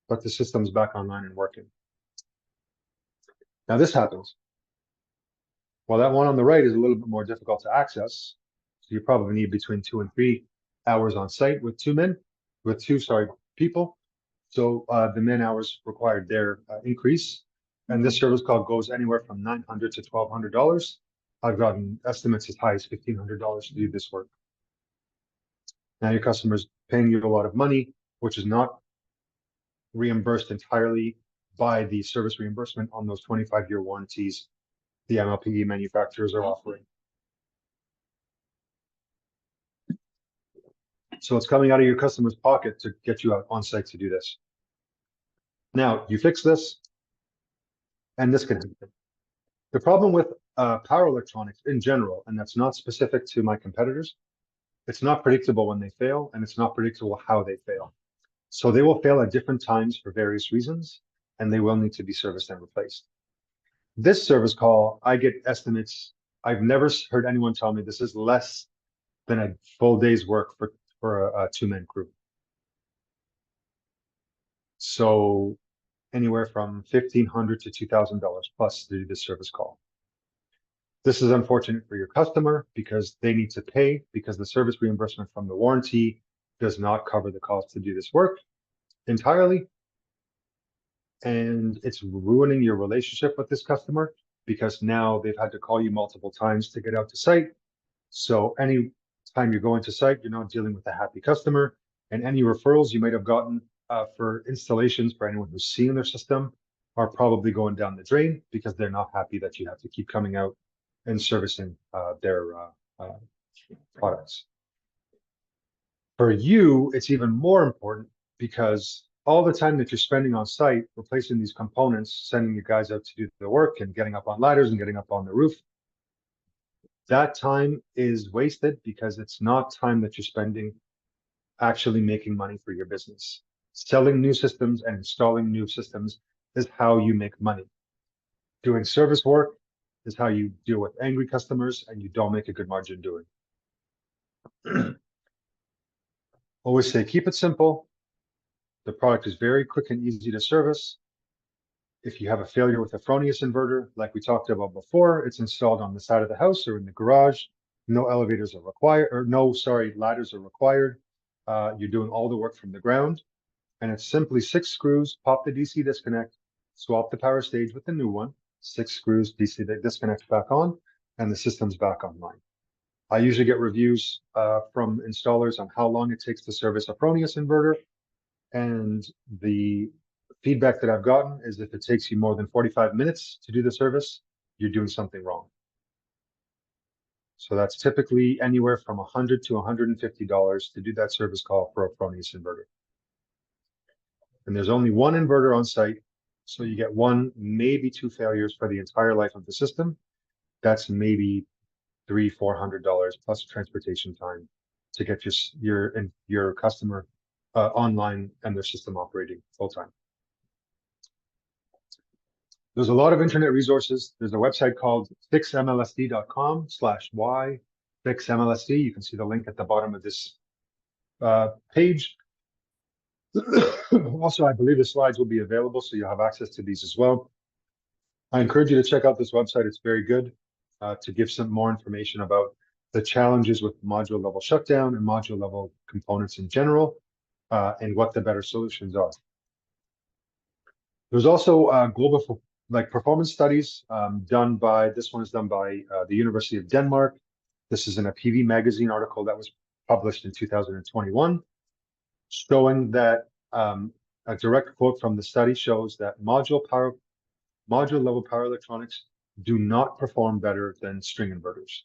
but the system's back online and working. Now this happens. Well, that one on the right is a little bit more difficult to access. So you probably need between 2 and 3 hours on site with 2 people. So the man hours required there increase. And this service call goes anywhere from $900 to $1,200. I've gotten estimates as high as $1,500 to do this work. Now your customer's paying you a lot of money, which is not reimbursed entirely by the service reimbursement on those 25-year warranties the MLPE manufacturers are offering. So it's coming out of your customer's pocket to get you out on site to do this. Now you fix this, and this can happen. The problem with power electronics in general, and that's not specific to my competitors, it's not predictable when they fail, and it's not predictable how they fail. So they will fail at different times for various reasons, and they will need to be serviced and replaced. This service call, I get estimates. I've never heard anyone tell me this is less than a full day's work for a two-man crew. So anywhere from $1,500 to $2,000 plus to do this service call. This is unfortunate for your customer because they need to pay because the service reimbursement from the warranty does not cover the cost to do this work entirely. And it's ruining your relationship with this customer because now they've had to call you multiple times to get out to site. So any time you're going to site, you're not dealing with a happy customer, and any referrals you might have gotten for installations for anyone who's seen their system are probably going down the drain because they're not happy that you have to keep coming out and servicing their products. For you, it's even more important because all the time that you're spending on site replacing these components, sending you guys out to do the work and getting up on ladders and getting up on the roof, that time is wasted because it's not time that you're spending actually making money for your business. Selling new systems and installing new systems is how you make money. Doing service work is how you deal with angry customers, and you don't make a good margin doing. Always say, keep it simple. The product is very quick and easy to service. If you have a failure with a Fronius inverter, like we talked about before, it's installed on the side of the house or in the garage. No elevators are required, or ladders are required. You're doing all the work from the ground, and it's simply 6 screws, pop the DC disconnect, swap the power stage with the new one, 6 screws, DC disconnect back on, and the system's back online. I usually get reviews from installers on how long it takes to service a Fronius inverter, and the feedback that I've gotten is if it takes you more than 45 minutes to do the service, you're doing something wrong. So that's typically anywhere from $100 to $150 to do that service call for a Fronius inverter. And there's only one inverter on site, so you get one, maybe 2 failures for the entire life of the system. That's maybe $300-400 plus transportation time to get your customer online and their system operating full time. There's a lot of internet resources. There's a website called fixmlsd.com/y, fixmlsd. You can see the link at the bottom of this page. Also, I believe the slides will be available, so you'll have access to these as well. I encourage you to check out this website. It's very good to give some more information about the challenges with module level shutdown and module level components in general, and what the better solutions are. There's also global performance studies done by, this one is done by the University of Denmark. This is in a PV magazine article that was published in 2021, showing that a direct quote from the study shows that module level power electronics do not perform better than string inverters.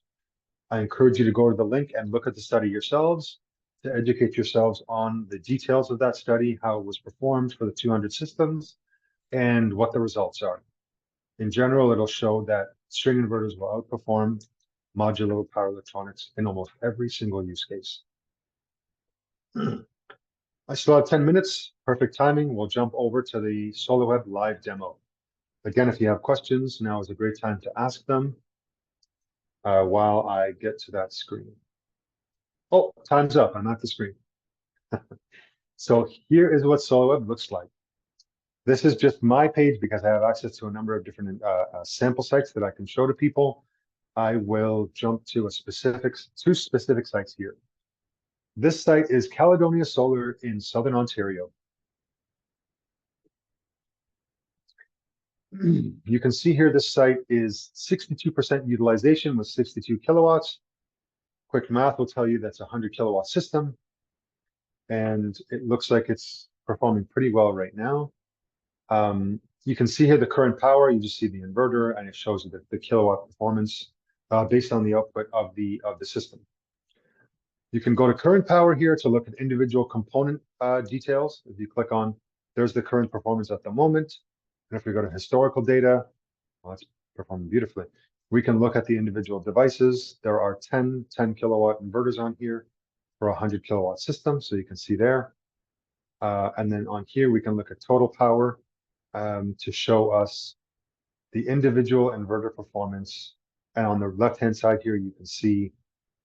I encourage you to go to the link and look at the study yourselves to educate yourselves on the details of that study, how it was performed for the 200 systems, and what the results are. In general, it'll show that string inverters will outperform module level power electronics in almost every single use case. I still have 10 minutes, perfect timing. We'll jump over to the SolarWeb live demo. Again, if you have questions, now is a great time to ask them while I get to that screen. Oh, time's up, I'm at the screen. So here is what SolarWeb looks like. This is just my page because I have access to a number of different sample sites that I can show to people. I will jump to two specific sites here. This site is Caledonia Solar in Southern Ontario. You can see here this site is 62% utilization with 62 kilowatts. Quick math will tell you that's a 100 kilowatt system, and it looks like it's performing pretty well right now. You can see here the current power. You just see the inverter, and it shows you the kilowatt performance based on the output of the system. You can go to current power here to look at individual component details. If you click on, there's the current performance at the moment. And if we go to historical data, well, it's performing beautifully. We can look at the individual devices. There are 10 kilowatt inverters on here for a 100 kilowatt system. So you can see there. And then on here, we can look at total power to show us the individual inverter performance. And on the left-hand side here, you can see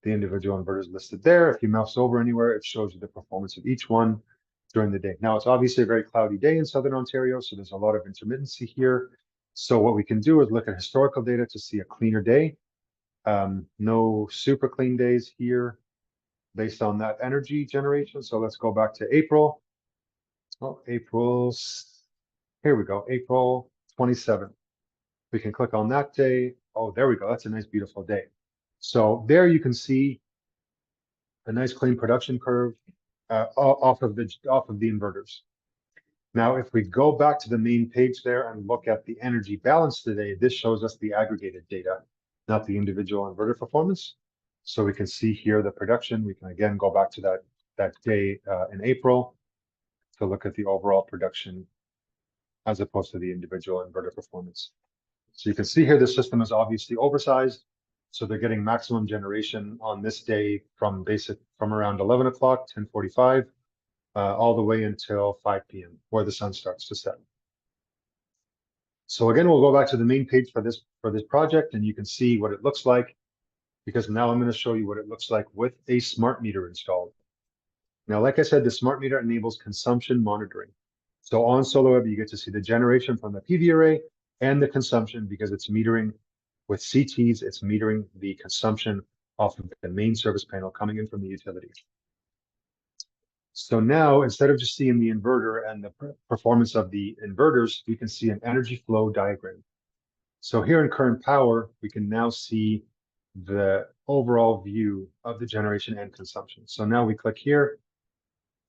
the individual inverters listed there. If you mouse over anywhere, it shows you the performance of each one during the day. Now, it's obviously a very cloudy day in Southern Ontario, so there's a lot of intermittency here. So what we can do is look at historical data to see a cleaner day. No super clean days here based on that energy generation. So let's go back to April. Oh, here we go, April 27th. We can click on that day. Oh, there we go. That's a nice, beautiful day. So there you can see a nice clean production curve off of the inverters. Now, if we go back to the main page there and look at the energy balance today, this shows us the aggregated data, not the individual inverter performance. So we can see here the production. We can again go back to that day in April to look at the overall production as opposed to the individual inverter performance. So you can see here the system is obviously oversized. So they're getting maximum generation on this day from around 11 o'clock, 10:45, all the way until 5 p.m., where the sun starts to set. So again, we'll go back to the main page for this project, and you can see what it looks like, because now I'm going to show you what it looks like with a smart meter installed. Now, like I said, the smart meter enables consumption monitoring. So on SolarWeb, you get to see the generation from the PV array and the consumption, because it's metering with CTs, it's metering the consumption off of the main service panel coming in from the utility. So now, instead of just seeing the inverter and the performance of the inverters, we can see an energy flow diagram. So here in current power, we can now see the overall view of the generation and consumption. So now we click here.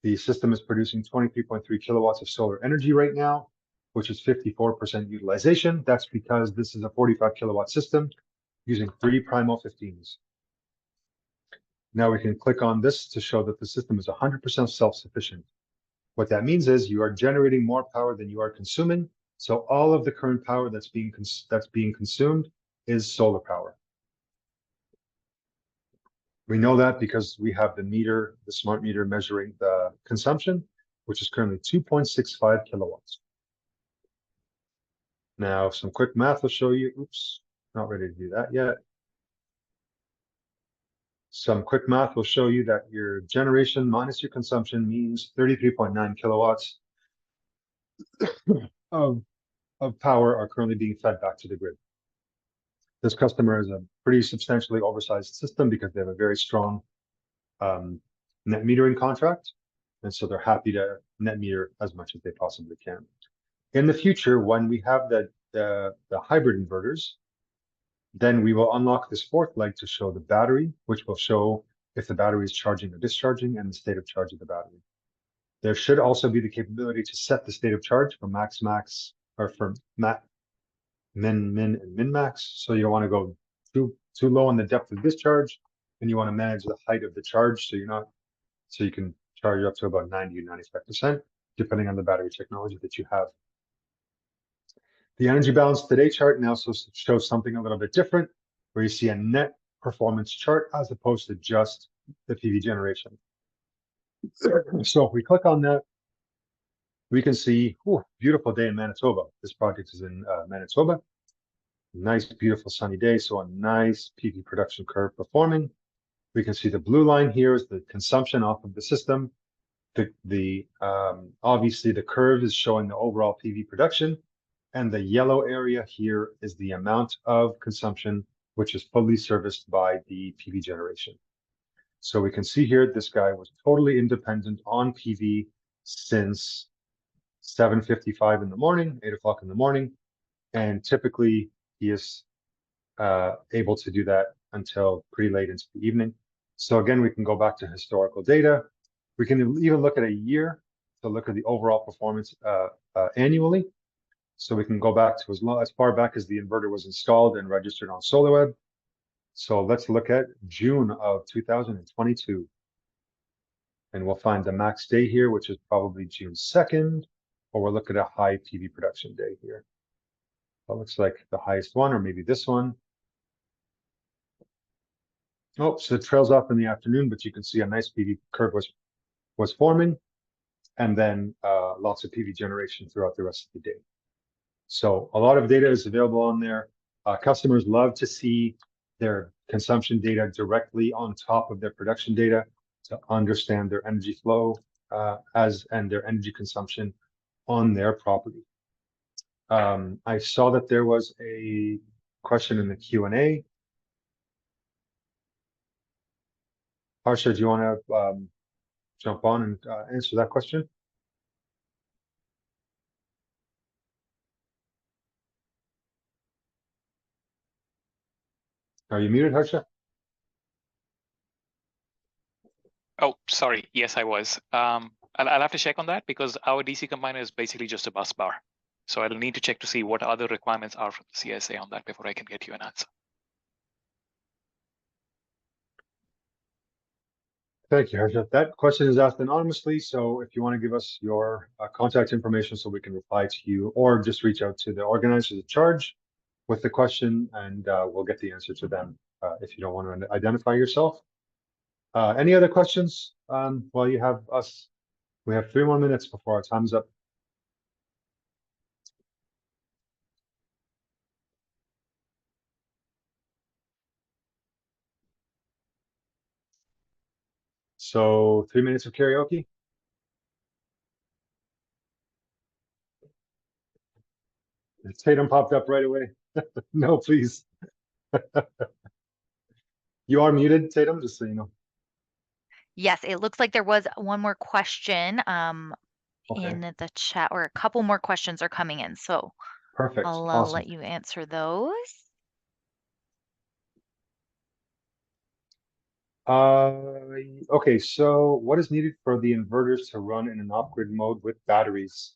The system is producing 23.3 kilowatts of solar energy right now, which is 54% utilization. That's because this is a 45 kilowatt system using 3 Primo 15s. Now we can click on this to show that the system is 100% self-sufficient. What that means is you are generating more power than you are consuming. So all of the current power that's being consumed is solar power. We know that because we have the smart meter measuring the consumption, which is currently 2.65 kilowatts. Now, some quick math will show you, oops, not ready to do that yet. Some quick math will show you that your generation minus your consumption means 33.9 kilowatts of power are currently being fed back to the grid. This customer is a pretty substantially oversized system because they have a very strong net metering contract. And so they're happy to net meter as much as they possibly can. In the future, when we have the hybrid inverters, then we will unlock this fourth leg to show the battery, which will show if the battery is charging or discharging and the state of charge of the battery. There should also be the capability to set the state of charge for max, or for min, and min max. So you don't want to go too low on the depth of discharge, and you want to manage the height of the charge so you can charge up to about 90 or 95%, depending on the battery technology that you have. The energy balance today chart now shows something a little bit different, where you see a net performance chart as opposed to just the PV generation. So if we click on that, we can see, beautiful day in Manitoba. This project is in Manitoba. Nice, beautiful sunny day. So a nice PV production curve performing. We can see the blue line here is the consumption off of the system. Obviously the curve is showing the overall PV production. And the yellow area here is the amount of consumption, which is fully serviced by the PV generation. So we can see here, this guy was totally independent on PV since 7:55 in the morning, 8 o'clock in the morning. And typically he is able to do that until pretty late into the evening. So again, we can go back to historical data. We can even look at a year to look at the overall performance annually. So we can go back to as far back as the inverter was installed and registered on SolarWeb. So let's look at June of 2022. And we'll find the max day here, which is probably June 2nd, or we'll look at a high PV production day here. That looks like the highest one, or maybe this one. Oh, so it trails off in the afternoon, but you can see a nice PV curve was forming, and then lots of PV generation throughout the rest of the day. So a lot of data is available on there. Customers love to see their consumption data directly on top of their production data to understand their energy flow and their energy consumption on their property. I saw that there was a question in the Q&A. Harsha, do you want to jump on and answer that question? Are you muted, Harsha? Oh, sorry. Yes, I was. I'll have to check on that because our DC combiner is basically just a bus bar. So I'll need to check to see what other requirements are from the CSA on that before I can get you an answer. Thank you, Harsha. That question is asked anonymously, so if you want to give us your contact information so we can reply to you, or just reach out to the organizers of charge with the question, and we'll get the answer to them if you don't want to identify yourself. Any other questions while you have us? We have 3 more minutes before our time's up. So 3 minutes of karaoke. Tatum popped up right away. No, please. You are muted, Tatum, just so you know. Yes, it looks like there was one more question Okay, in the chat, or a couple more questions are coming in. So perfect. I'll Awesome. let you answer those. Okay, so what is needed for the inverters to run in an off-grid mode with batteries?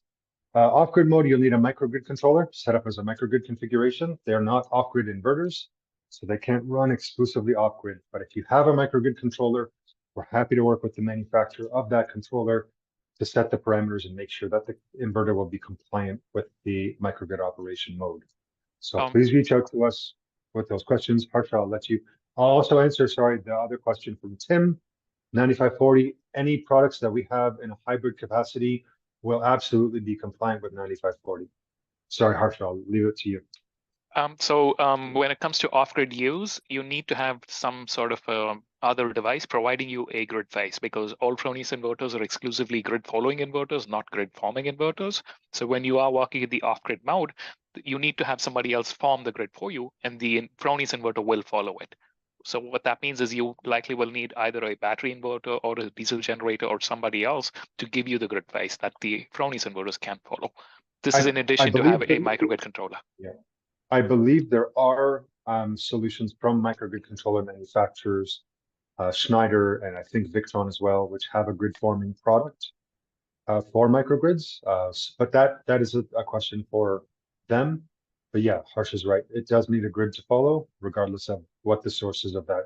Off-grid mode, you'll need a microgrid controller set up as a microgrid configuration. They're not off-grid inverters, so they can't run exclusively off-grid. But if you have a microgrid controller, we're happy to work with the manufacturer of that controller to set the parameters and make sure that the inverter will be compliant with the microgrid operation mode. So please reach out to us with those questions. Harsha, I'll let you. I'll also answer, sorry, the other question from Tim. 9540, any products that we have in a hybrid capacity will absolutely be compliant with 9540. Sorry, Harsha, I'll leave it to you. When it comes to off-grid use, you need to have some sort of other device providing you a grid face, because all Fronius inverters are exclusively grid-following inverters, not grid-forming inverters. So when you are working in the off-grid mode, you need to have somebody else form the grid for you, and the Fronius inverter will follow it. So what that means is you likely will need either a battery inverter or a diesel generator or somebody else to give you the grid face that the Fronius inverters can't follow. This is in addition to have a microgrid controller. Yeah. I believe there are solutions from microgrid controller manufacturers, Schneider and I think Victron as well, which have a grid forming product for microgrids. But that is a question for them. But yeah, Harsh is right. It does need a grid to follow, regardless of what the source is of that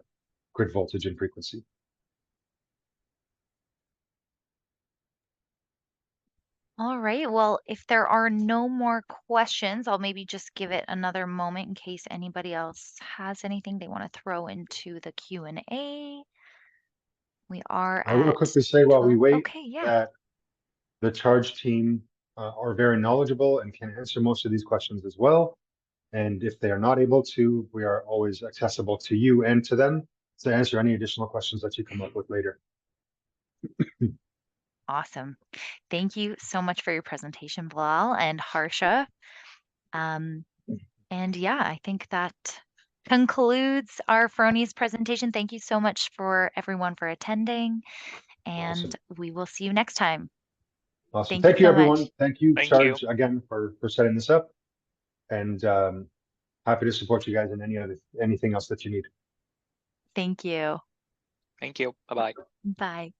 grid voltage and frequency. All right. Well, if there are no more questions, I'll maybe just give it another moment in case anybody else has anything they want to throw into the Q&A. We are I will at quickly say while we 12. wait Okay, yeah. that the charge team are very knowledgeable and can answer most of these questions as well. And if they are not able to, we are always accessible to you and to them to answer any additional questions that you come up with later. Awesome. Thank you so much for your presentation, Bilal and Harsha. And yeah, I think that concludes our Fronius presentation. Thank you so much for everyone for attending, and Awesome. we will see you next time. Awesome. Thank you so everyone. much. Thank you, Thank Charge, you. again for setting this up. and happy to support you guys in anything else that you need. Thank you. Thank you. Bye-bye. Bye.